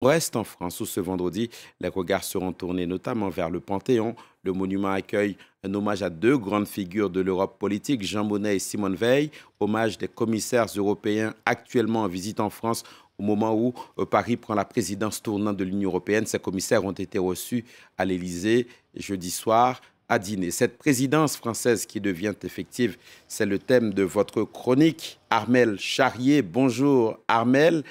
On reste en France où ce vendredi, les regards seront tournés notamment vers le Panthéon. Le monument accueille un hommage à deux grandes figures de l'Europe politique, Jean Monnet et Simone Veil, hommage des commissaires européens actuellement en visite en France au moment où Paris prend la présidence tournante de l'Union européenne. Ces commissaires ont été reçus à l'Élysée jeudi soir à dîner. Cette présidence française qui devient effective, c'est le thème de votre chronique. Armel Charrier, bonjour Armel.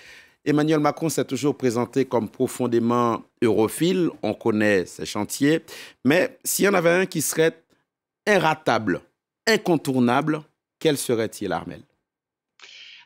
Emmanuel Macron s'est toujours présenté comme profondément europhile, on connaît ses chantiers, mais s'il y en avait un qui serait inratable, incontournable, quel serait-il, Armel?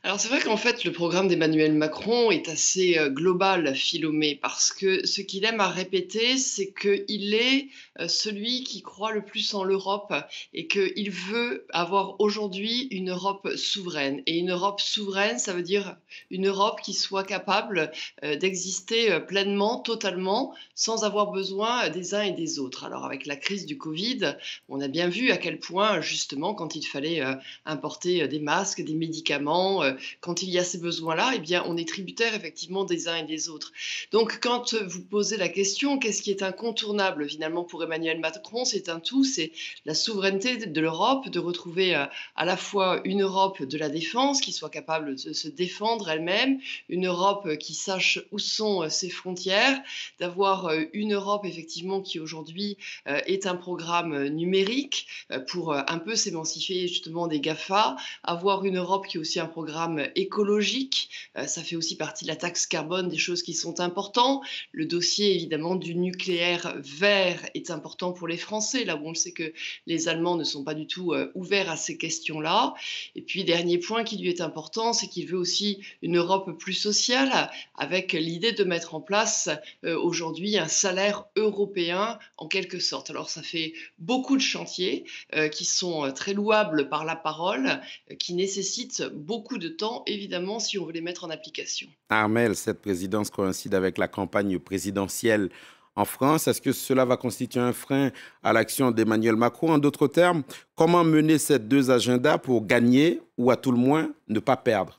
Alors c'est vrai qu'en fait le programme d'Emmanuel Macron est assez, global, Philomé, parce que ce qu'il aime à répéter, c'est qu'il est, celui qui croit le plus en l'Europe et qu'il veut avoir aujourd'hui une Europe souveraine et une Europe souveraine, ça veut dire une Europe qui soit capable, d'exister, pleinement, totalement, sans avoir besoin, des uns et des autres. Alors avec la crise du Covid, on a bien vu à quel point justement quand il fallait, importer, des masques, des médicaments, quand il y a ces besoins-là, eh bien, on est tributaire effectivement des uns et des autres. Donc, quand vous posez la question, qu'est-ce qui est incontournable finalement pour Emmanuel Macron? C'est un tout, c'est la souveraineté de l'Europe, de retrouver à la fois une Europe de la défense qui soit capable de se défendre elle-même, une Europe qui sache où sont ses frontières, d'avoir une Europe effectivement qui aujourd'hui est un programme numérique pour un peu s'émanciper justement des GAFA, avoir une Europe qui est aussi un programme écologique. Ça fait aussi partie de la taxe carbone, des choses qui sont importantes. Le dossier évidemment du nucléaire vert est important pour les Français, là où on sait que les Allemands ne sont pas du tout ouverts à ces questions-là. Et puis, dernier point qui lui est important, c'est qu'il veut aussi une Europe plus sociale, avec l'idée de mettre en place aujourd'hui un salaire européen en quelque sorte. Alors ça fait beaucoup de chantiers qui sont très louables par la parole, qui nécessitent beaucoup de temps, évidemment, si on veut les mettre en application. Armel, cette présidence coïncide avec la campagne présidentielle en France. Est-ce que cela va constituer un frein à l'action d'Emmanuel Macron? En d'autres termes, comment mener ces deux agendas pour gagner ou à tout le moins ne pas perdre?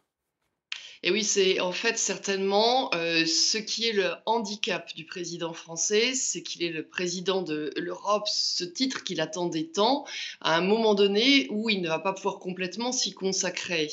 Et oui, c'est en fait certainement, ce qui est le handicap du président français, c'est qu'il est le président de l'Europe, ce titre qu'il attendait tant, à un moment donné où il ne va pas pouvoir complètement s'y consacrer.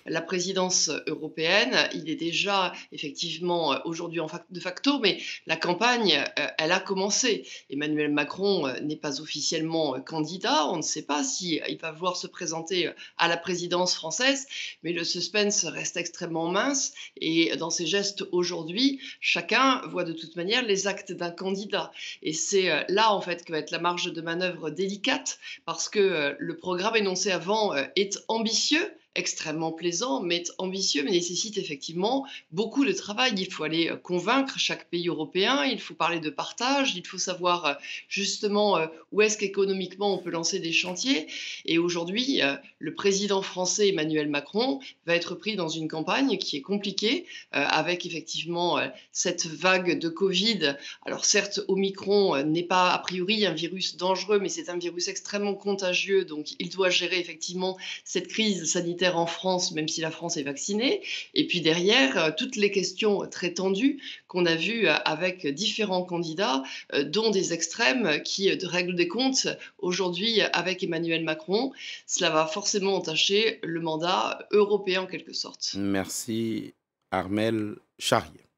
La présidence européenne, il est déjà effectivement, aujourd'hui en fac de facto, mais la campagne, elle a commencé. Emmanuel Macron, n'est pas officiellement, candidat. On ne sait pas si, il va vouloir se présenter, à la présidence française, mais le suspense reste extrêmement mince et dans ses gestes aujourd'hui, chacun voit de toute manière les actes d'un candidat et c'est, là en fait que va être la marge de manœuvre délicate parce que, le programme énoncé avant, est ambitieux, extrêmement plaisant, mais ambitieux, mais nécessite effectivement beaucoup de travail. Il faut aller, convaincre chaque pays européen, il faut parler de partage, il faut savoir, justement, où est-ce qu'économiquement on peut lancer des chantiers et aujourd'hui, le président français Emmanuel Macron va être pris dans une campagne qui est compliquée, avec effectivement cette vague de Covid. Alors certes, Omicron n'est pas a priori un virus dangereux, mais c'est un virus extrêmement contagieux, donc il doit gérer effectivement cette crise sanitaire en France, même si la France est vaccinée. Et puis derrière, toutes les questions très tendues qu'on a vues avec différents candidats, dont des extrêmes qui règlent des comptes aujourd'hui avec Emmanuel Macron. Cela va forcément entacher le mandat européen en quelque sorte. Merci, Armel Charrier.